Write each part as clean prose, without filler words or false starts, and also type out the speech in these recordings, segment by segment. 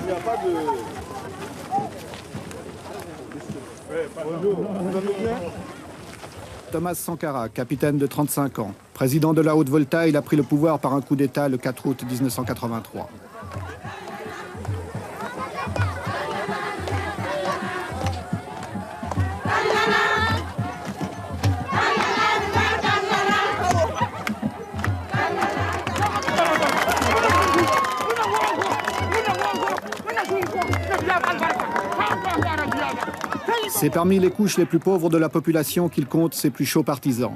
n'y a pas de... Bonjour, vous allez bien? Thomas Sankara, capitaine de 35 ans. Président de la Haute-Volta, il a pris le pouvoir par un coup d'État le 4 août 1983. C'est parmi les couches les plus pauvres de la population qu'il compte ses plus chauds partisans.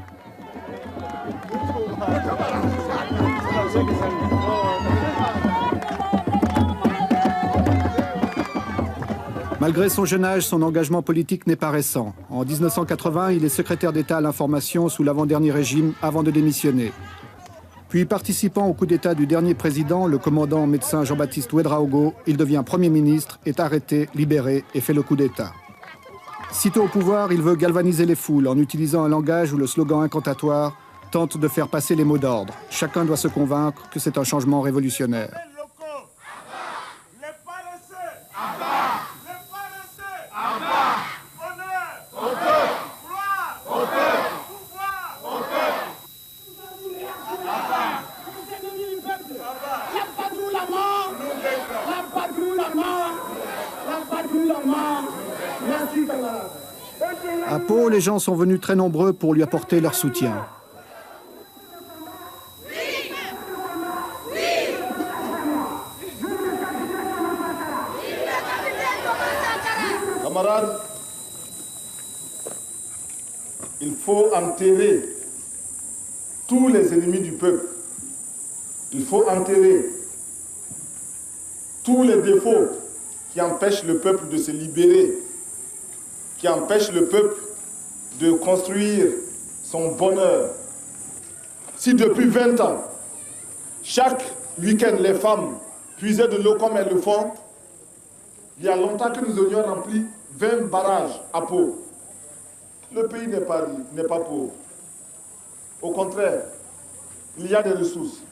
Malgré son jeune âge, son engagement politique n'est pas récent. En 1980, il est secrétaire d'État à l'information sous l'avant-dernier régime avant de démissionner. Puis participant au coup d'État du dernier président, le commandant médecin Jean-Baptiste Ouédraogo, il devient Premier ministre, est arrêté, libéré et fait le coup d'État. Sitôt au pouvoir, il veut galvaniser les foules en utilisant un langage où le slogan incantatoire tente de faire passer les mots d'ordre. Chacun doit se convaincre que c'est un changement révolutionnaire. À Pau, les gens sont venus très nombreux pour lui apporter leur soutien. Camarades, il faut enterrer tous les ennemis du peuple. Il faut enterrer tous les défauts qui empêchent le peuple de se libérer, qui empêchent le peuple de construire son bonheur. Si depuis 20 ans, chaque week-end, les femmes puisaient de l'eau comme elles le font, il y a longtemps que nous aurions rempli 20 barrages à Pau. Le pays n'est pas pauvre. Au contraire, il y a des ressources.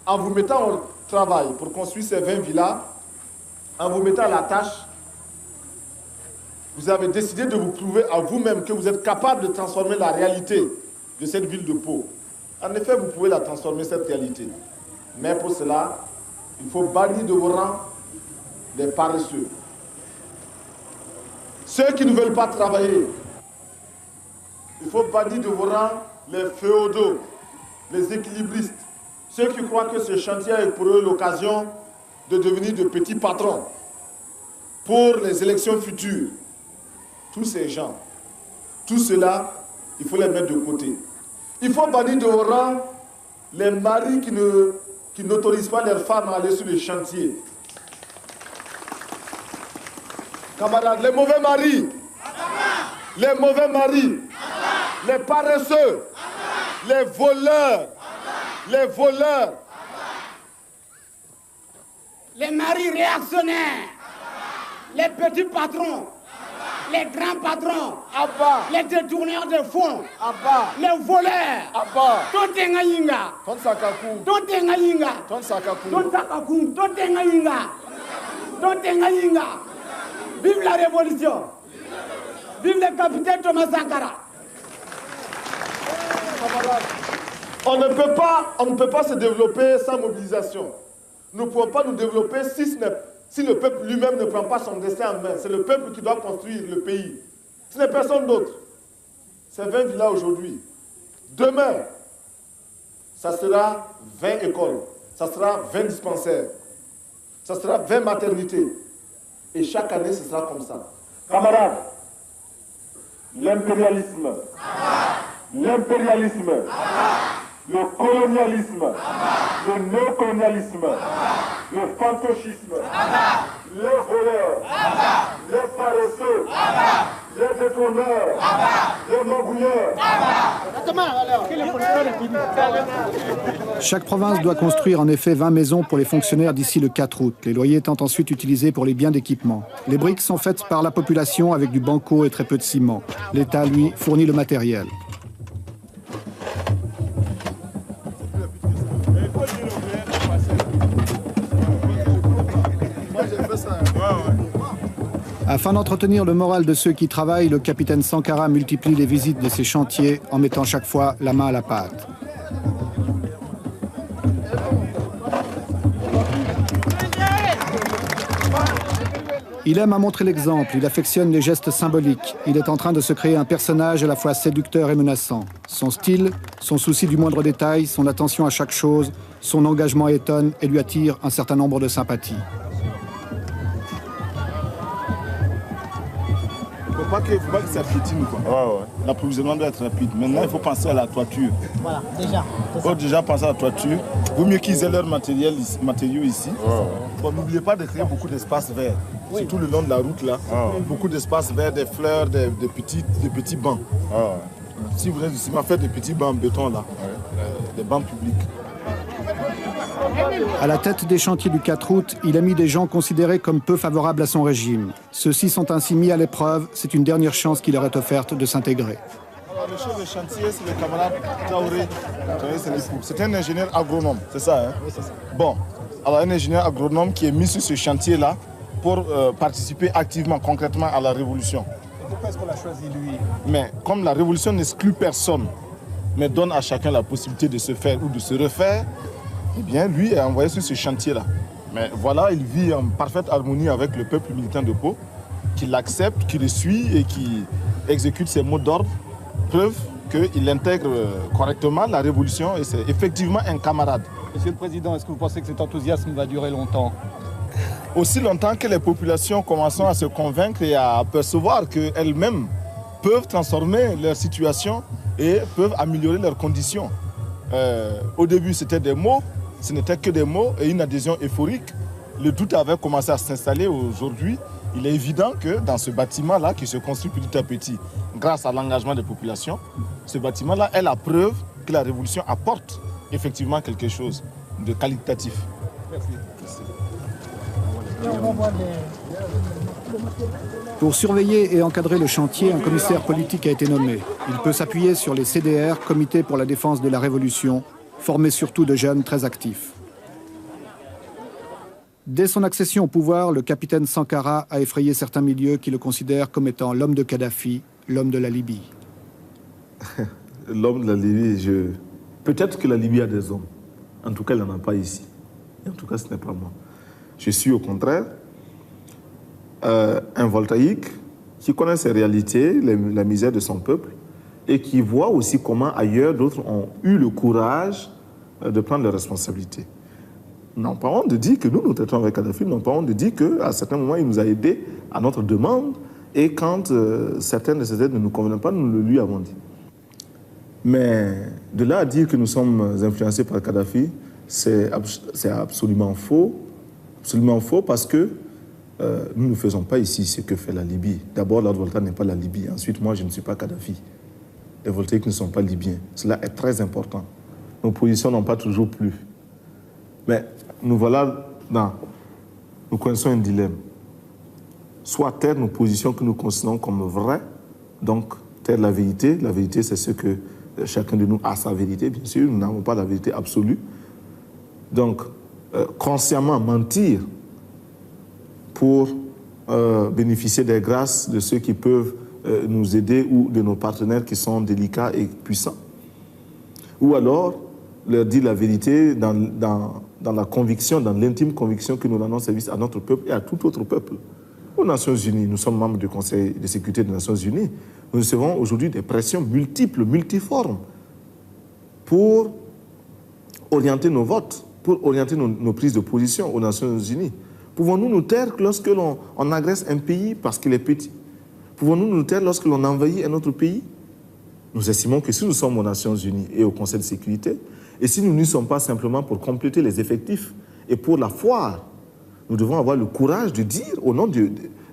En vous mettant au travail pour construire ces 20 villas, en vous mettant à la tâche, vous avez décidé de vous prouver à vous-même que vous êtes capable de transformer la réalité de cette ville de Pau. En effet, vous pouvez la transformer, cette réalité. Mais pour cela, il faut bannir de vos rangs les paresseux. Ceux qui ne veulent pas travailler. Il faut bannir de vos rangs les féodaux, les équilibristes. Ceux qui croient que ce chantier est pour eux l'occasion de devenir de petits patrons pour les élections futures. Tous ces gens, tout cela, il faut les mettre de côté. Il faut bannir de vos rangs les maris qui n'autorisent pas leurs femmes à aller sur les chantiers. Camarades, les mauvais maris, les paresseux, les voleurs, les maris réactionnaires, les petits patrons, les grands patrons, les détourneurs de fonds, les voleurs, vive la révolution, vive le capitaine Thomas Sankara. On ne peut pas se développer sans mobilisation. Nous ne pouvons pas nous développer si le peuple lui-même ne prend pas son destin en main. C'est le peuple qui doit construire le pays. Ce n'est personne d'autre. C'est 20 villas aujourd'hui. Demain, ça sera 20 écoles. Ça sera 20 dispensaires. Ça sera 20 maternités. Et chaque année, ce sera comme ça. Camarades, l'impérialisme, le colonialisme, le néocolonialisme, le fantocisme, les voleurs, les paresseux, les détourneurs, les magouilleurs. Chaque province doit construire en effet 20 maisons pour les fonctionnaires d'ici le 4 août, les loyers étant ensuite utilisés pour les biens d'équipement. Les briques sont faites par la population avec du banco et très peu de ciment. L'État, lui, fournit le matériel. Afin d'entretenir le moral de ceux qui travaillent, le capitaine Sankara multiplie les visites de ses chantiers en mettant chaque fois la main à la pâte. Il aime à montrer l'exemple, il affectionne les gestes symboliques. Il est en train de se créer un personnage à la fois séducteur et menaçant. Son style, son souci du moindre détail, son attention à chaque chose, son engagement étonne et lui attire un certain nombre de sympathies. Il ne faut pas que ça piétine, quoi. Ouais. L'approvisionnement doit être rapide. Maintenant, il faut penser à la toiture. Voilà, déjà. Il faut déjà penser à la toiture. Il vaut mieux qu'ils aient leurs matériaux ici. Bon, n'oubliez pas de créer beaucoup d'espaces verts. Oui. Surtout le long de la route, là. Beaucoup d'espaces verts, des fleurs, des petits bancs. Si vous êtes ici, faites des petits bancs en béton, là. Des bancs publics. À la tête des chantiers du 4 août, il a mis des gens considérés comme peu favorables à son régime. Ceux-ci sont ainsi mis à l'épreuve. C'est une dernière chance qui leur est offerte de s'intégrer. Le chef de chantier, c'est le camarade Traoré. C'est un ingénieur agronome, c'est ça, hein? Oui, c'est ça. Bon, alors un ingénieur agronome qui est mis sur ce chantier-là pour participer activement, concrètement à la révolution. Et pourquoi est-ce qu'on l'a choisi, lui? Mais comme la révolution n'exclut personne, mais donne à chacun la possibilité de se faire ou de se refaire, eh bien, lui est envoyé sur ce chantier-là. Mais voilà, il vit en parfaite harmonie avec le peuple militant de Pau, qui l'accepte, qui le suit et qui exécute ses mots d'ordre. Preuve qu'il intègre correctement la révolution et c'est effectivement un camarade. Monsieur le Président, est-ce que vous pensez que cet enthousiasme va durer longtemps? Aussi longtemps que les populations commencent à se convaincre et à percevoir qu'elles-mêmes peuvent transformer leur situation et peuvent améliorer leurs conditions. Au début, c'était des mots. Ce n'était que des mots et une adhésion euphorique. Le doute avait commencé à s'installer aujourd'hui. Il est évident que dans ce bâtiment-là, qui se construit petit à petit, grâce à l'engagement des populations, ce bâtiment-là est la preuve que la révolution apporte effectivement quelque chose de qualitatif. Merci. Pour surveiller et encadrer le chantier, un commissaire politique a été nommé. Il peut s'appuyer sur les CDR, Comité pour la défense de la Révolution, formés surtout de jeunes très actifs. Dès son accession au pouvoir, le capitaine Sankara a effrayé certains milieux qui le considèrent comme étant l'homme de Kadhafi, l'homme de la Libye. L'homme de la Libye, peut-être que la Libye a des hommes. En tout cas, il n'en a pas ici. Et en tout cas, ce n'est pas moi. Je suis au contraire un voltaïque qui connaît ses réalités, la misère de son peuple, et qui voit aussi comment ailleurs d'autres ont eu le courage de prendre leurs responsabilités. N'ont pas honte de dire que nous traitons avec Kadhafi, n'ont pas honte de dire qu'à certains moments, il nous a aidés à notre demande, et quand certaines de ces aides ne nous convenaient pas, nous le lui avons dit. Mais de là à dire que nous sommes influencés par Kadhafi, c'est absolument faux. Absolument faux parce que nous ne faisons pas ici ce que fait la Libye. D'abord, Lord Volta n'est pas la Libye. Ensuite, moi, je ne suis pas Kadhafi. Les voltaïques ne sont pas libyens. Cela est très important. Nos positions n'ont pas toujours plu. Mais nous voilà nous connaissons un dilemme. Soit taire nos positions que nous considérons comme vraies, donc taire la vérité. La vérité, c'est ce que chacun de nous a sa vérité, bien sûr. Nous n'avons pas la vérité absolue. Donc, consciemment mentir pour bénéficier des grâces de ceux qui peuvent nous aider ou de nos partenaires qui sont délicats et puissants. Ou alors leur dire la vérité dans la conviction, dans l'intime conviction que nous rendons service à notre peuple et à tout autre peuple. Aux Nations Unies, nous sommes membres du Conseil de sécurité des Nations Unies. Nous recevons aujourd'hui des pressions multiples, multiformes pour orienter nos votes, pour orienter nos prises de position aux Nations Unies. Pouvons-nous nous taire lorsque l'on agresse un pays parce qu'il est petit? Pouvons-nous nous taire lorsque l'on envahit un autre pays? Nous estimons que si nous sommes aux Nations Unies et au Conseil de sécurité, et si nous n'y sommes pas simplement pour compléter les effectifs et pour la foire, nous devons avoir le courage de dire au nom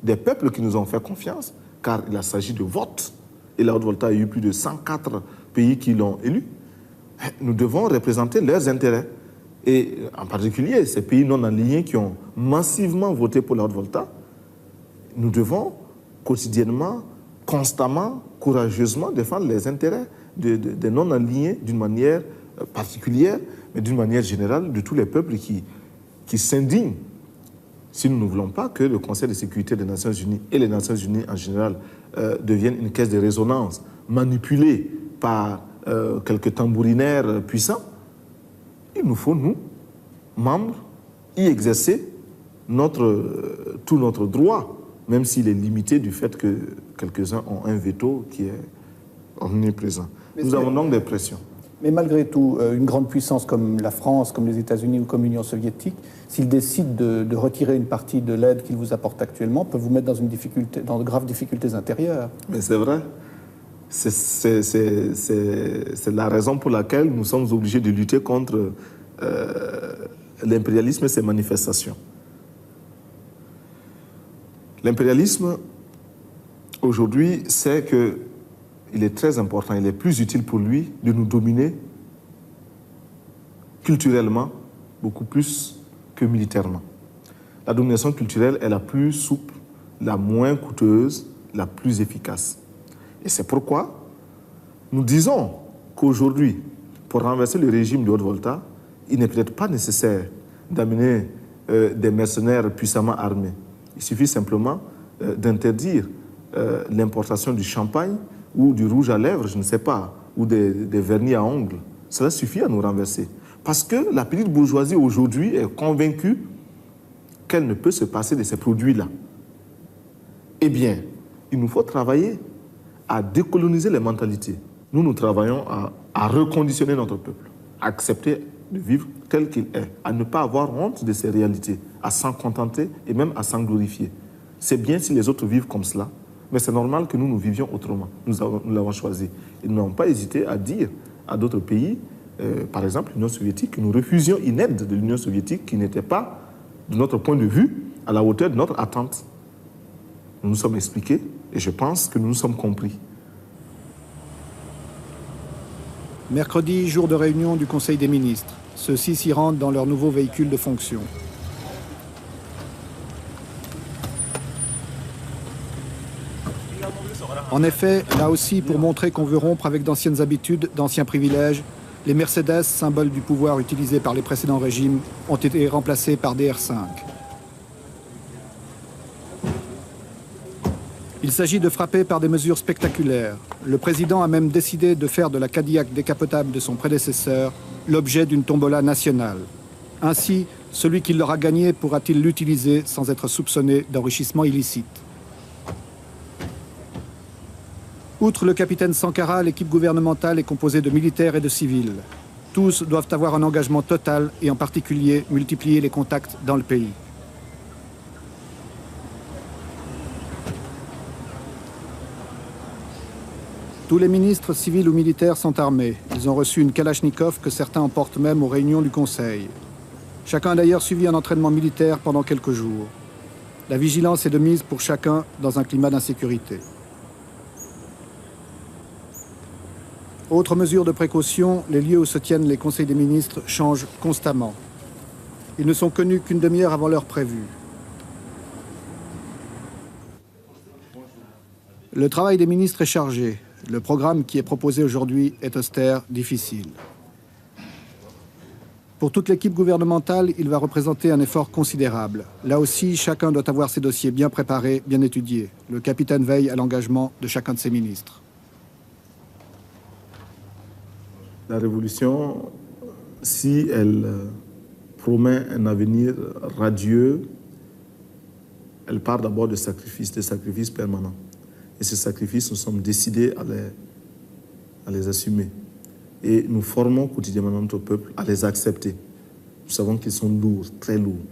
des peuples qui nous ont fait confiance, car il s'agit de vote, et la Haute-Volta a eu plus de 104 pays qui l'ont élu, nous devons représenter leurs intérêts. Et en particulier, ces pays non alignés qui ont massivement voté pour la Haute-Volta, nous devons quotidiennement, constamment, courageusement défendre les intérêts des non-alignés d'une manière particulière, mais d'une manière générale de tous les peuples qui s'indignent si nous ne voulons pas que le Conseil de sécurité des Nations Unies et les Nations Unies en général deviennent une caisse de résonance manipulée par quelques tambourinaires puissants, il nous faut, nous, membres, y exercer tout notre droit, même s'il est limité du fait que quelques-uns ont un veto qui est omniprésent. Nous avons donc des pressions. Mais malgré tout, une grande puissance comme la France, comme les États-Unis ou comme l'Union soviétique, s'ils décident de retirer une partie de l'aide qu'ils vous apportent actuellement, peut vous mettre dans de graves difficultés intérieures. Mais c'est vrai. C'est la raison pour laquelle nous sommes obligés de lutter contre l'impérialisme et ses manifestations. L'impérialisme, aujourd'hui, sait qu'il est très important, il est plus utile pour lui de nous dominer culturellement, beaucoup plus que militairement. La domination culturelle est la plus souple, la moins coûteuse, la plus efficace. Et c'est pourquoi nous disons qu'aujourd'hui, pour renverser le régime de Haute-Volta, il n'est peut-être pas nécessaire d'amener des mercenaires puissamment armés. Il suffit simplement d'interdire l'importation du champagne ou du rouge à lèvres, je ne sais pas, ou des vernis à ongles. Cela suffit à nous renverser. Parce que la petite bourgeoisie aujourd'hui est convaincue qu'elle ne peut se passer de ces produits-là. Eh bien, il nous faut travailler à décoloniser les mentalités. Nous travaillons à reconditionner notre peuple, à accepter de vivre tel qu'il est, à ne pas avoir honte de ses réalités, à s'en contenter et même à s'en glorifier. C'est bien si les autres vivent comme cela, mais c'est normal que nous vivions autrement. Nous l'avons choisi. Ils n'ont pas hésité à dire à d'autres pays, par exemple l'Union soviétique, que nous refusions une aide de l'Union soviétique qui n'était pas, de notre point de vue, à la hauteur de notre attente. Nous nous sommes expliqués et je pense que nous nous sommes compris. Mercredi, jour de réunion du Conseil des ministres. Ceux-ci s'y rendent dans leur nouveau véhicule de fonction. En effet, là aussi, pour montrer qu'on veut rompre avec d'anciennes habitudes, d'anciens privilèges, les Mercedes, symbole du pouvoir utilisé par les précédents régimes, ont été remplacés par des R5. Il s'agit de frapper par des mesures spectaculaires. Le président a même décidé de faire de la Cadillac décapotable de son prédécesseur l'objet d'une tombola nationale. Ainsi, celui qui l'aura gagné pourra-t-il l'utiliser sans être soupçonné d'enrichissement illicite. Outre le capitaine Sankara, l'équipe gouvernementale est composée de militaires et de civils. Tous doivent avoir un engagement total et en particulier multiplier les contacts dans le pays. Tous les ministres civils ou militaires sont armés. Ils ont reçu une Kalachnikov que certains emportent même aux réunions du Conseil. Chacun a d'ailleurs suivi un entraînement militaire pendant quelques jours. La vigilance est de mise pour chacun dans un climat d'insécurité. Autre mesure de précaution, les lieux où se tiennent les conseils des ministres changent constamment. Ils ne sont connus qu'une demi-heure avant l'heure prévue. Le travail des ministres est chargé. Le programme qui est proposé aujourd'hui est austère, difficile. Pour toute l'équipe gouvernementale, il va représenter un effort considérable. Là aussi, chacun doit avoir ses dossiers bien préparés, bien étudiés. Le capitaine veille à l'engagement de chacun de ses ministres. La révolution, si elle promet un avenir radieux, elle part d'abord de sacrifices permanents. Et ces sacrifices, nous sommes décidés à les assumer. Et nous formons quotidiennement notre peuple à les accepter. Nous savons qu'ils sont lourds, très lourds.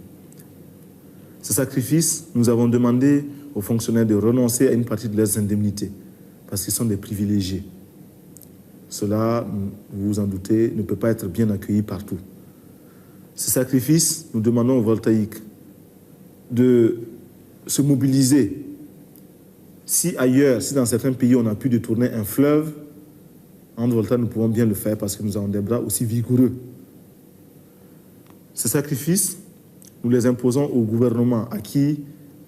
Ces sacrifices, nous avons demandé aux fonctionnaires de renoncer à une partie de leurs indemnités, parce qu'ils sont des privilégiés. Cela, vous vous en doutez, ne peut pas être bien accueilli partout. Ces sacrifices, nous demandons aux voltaïques de se mobiliser. Si ailleurs, si dans certains pays, on a pu détourner un fleuve, en Volta, nous pouvons bien le faire parce que nous avons des bras aussi vigoureux. Ces sacrifices, nous les imposons au gouvernement,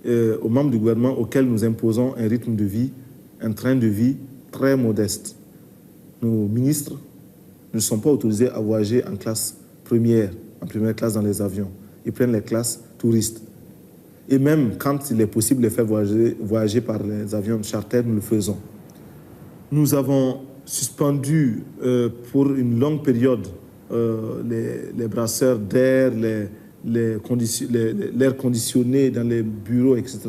aux membres du gouvernement auxquels nous imposons un rythme de vie, un train de vie très modeste. Nos ministres ne sont pas autorisés à voyager en classe première, en première classe dans les avions. Ils prennent les classes touristes. Et même quand il est possible de les faire voyager par les avions charter, nous le faisons. Nous avons suspendu pour une longue période les brasseurs d'air, l'air conditionné dans les bureaux, etc.